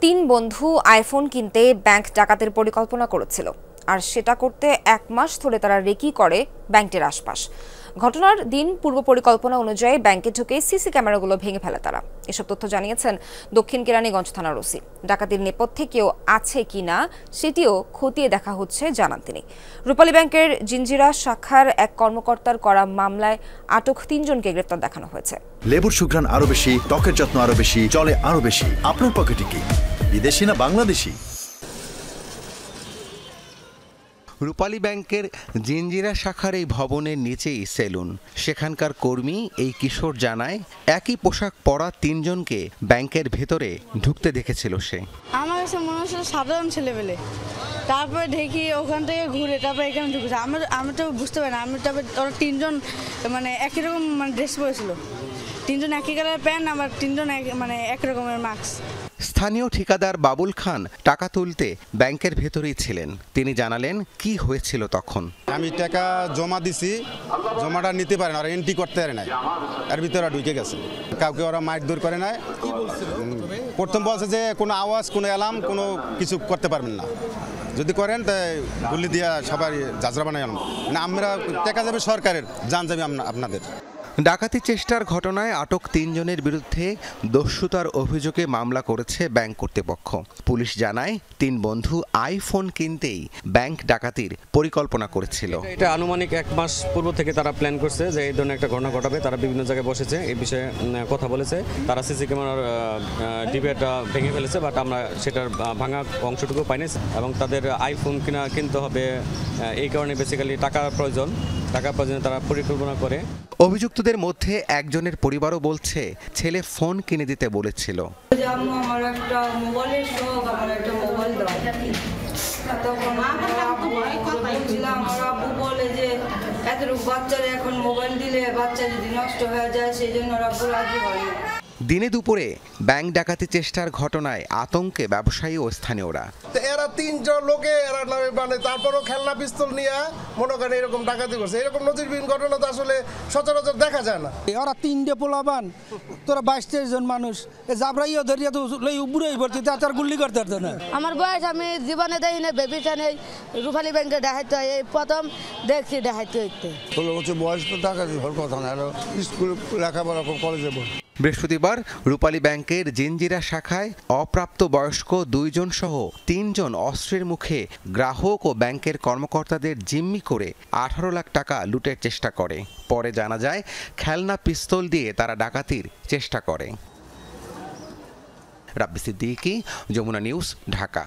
তিন বন্ধু আইফোন কিনতে ব্যাংক ডাকাতের পরিকল্পনা করেছিল, আর সেটা করতে 1 মাস ধরে তারা রেকি করে ব্যাংকটির আশপাশ। ঘটনার দিন পূর্ব পরিকল্পনা অনুযায়ী ব্যাংকে ঢুকে সিসি ক্যামেরাগুলো ভেঙে ফেলে তারা। এসব তথ্য জানিয়েছেন দক্ষিণ কেরানীগঞ্জ থানার ওসি। ডাকাতির নেপথ্যে কেউ আছে কিনা সেটিও খতিয়ে দেখা হচ্ছে জানান তিনি। রূপালী ব্যাংকের জিঞ্জিরা শাখার এক কর্মকর্তার করা মামলায় আটক 3 জনকে গ্রেফতার দেখানো হয়েছে। লেবুর সুঘ্রাণ আরো বেশি, ত্বকের যত্ন আরো বেশি, চলে আরো বেশি। আপনার পকেটে কি বিদেশি না বাংলাদেশি? রূপালী ব্যাংকের জিঞ্জিরা শাখার এই ভবনের নিচেই সেলুন। সেখানকার কর্মী এই কিশোর জানায়, একই পোশাক পরা 3 জনকে ব্যাংকের ভেতরে ঢুকতে দেখেছিল সে। আমার কাছে মনে হচ্ছিল সাধারণ ছেলেবেলে, তারপরে দেখি ওখান থেকে ঘুরে তারপরে এখানে ঢুকেছে। আমি তো বুঝতে পারি না। তারপরে ওরা 3 জন একই রকম ড্রেস পরেছিল। 3 জন একই কালারের প্যান্ট, আবার 3 জন এক রকমের মাস্ক। স্থানীয় ঠিকাদার বাবুল খান টাকা তুলতে ব্যাংকের ভেতরেই ছিলেন। তিনি জানালেন কি হয়েছিল তখন। আমি টাকা জমা দিছি, জমাটা নিতে পারে না, ওরা এন্ট্রি করতে পারে নাই, এর ভিতরে ঢুকে গেছে। কাউকে ওরা মারধর করে নাই। প্রথম বলছে যে কোনো আওয়াজ, কোনো অ্যালার্ম, কোনো কিছু করতে পারবেন না, যদি করেন তাই গুলি দিয়া সবাই যাজরা বানাই আনবো না। আমরা টাকা যাবে সরকারের, জান যাবে আপনাদের। ডাকাতি চেষ্টার ঘটনায় আটক 3 জনের বিরুদ্ধে দস্যুতার অভিযোগে মামলা করেছে ব্যাংক কর্তৃপক্ষ। পুলিশ জানায় 3 বন্ধু আইফোন কিনতেই ব্যাংক ডাকাতির পরিকল্পনা করেছিল। এটা আনুমানিক 1 মাস পূর্ব থেকে তারা প্ল্যান করছে যে এই ধরনের একটা ঘটনা ঘটাবে। তারা বিভিন্ন জায়গায় বসেছে, এই বিষয়ে কথা বলেছে। তারা সিসি ক্যামেরার ডিভাইসটা ভেঙে ফেলেছে, বাট আমরা সেটার ভাঙা অংশটুকু পাইনি। এবং তাদের আইফোন কিনতে হবে, এই কারণে বেসিক্যালি টাকার প্রয়োজনে তারা পরিকল্পনা করে। অভিযুক্তদের মধ্যে একজনের পরিবারও বলছে ছেলে ফোন কিনে দিতে বলেছিল। আমার একটা মোবাইলের শখ, আমার একটা মোবাইল দাও। তখন আমার আব্বু বলে যে এতটুকু বাচ্চারা এখন মোবাইল দিলে বাচ্চা যদি নষ্ট হয়ে যায়, সেই জন্য আব্বু রাজি হয়। দিনে দুপুরে ব্যাংক ডাকাতি চেষ্টার ঘটনায় আতঙ্কে ব্যবসায়ী ও স্থানীয়রা। এরা 3 জন লোকে তারপরও খেলনা পিস্তল নিয়ে মনে করেন এরকম ডাকাতি করছে। এরকম নজিরবিহীন ঘটনা তো আসলে সচরাচর দেখা যায় না। ওরা 3টে পোলাবান, তোরা 22-23 জন মানুষ জাবরাইও ধরিয়া তো বুড়াই ভর্তি, তার গুল্লি করতে পারতো না। আমার বয়স, আমি জীবনে দেখি না ভেবেছি নেই রূপালী ব্যাংকে ডাকাইতে হয়, এই প্রথম দেখছি ডাকাইতে হইতে। 16 বছর বয়স তো ডাকাতি হওয়ার কথা না, স্কুল লেখাপড়া কলেজে। বৃহস্পতিবার রূপালী ব্যাংকের জিঞ্জিরা শাখায় অপ্রাপ্ত বয়স্ক 2 জন সহ 3 জন অস্ত্রের মুখে গ্রাহক ও ব্যাংকের কর্মকর্তাদের জিম্মি করে 18 লাখ টাকা লুটের চেষ্টা করে। পরে জানা যায় খেলনা পিস্তল দিয়ে তারা ডাকাতির চেষ্টা করে। রাব্বি সিদ্দিকী, যমুনা নিউজ, ঢাকা।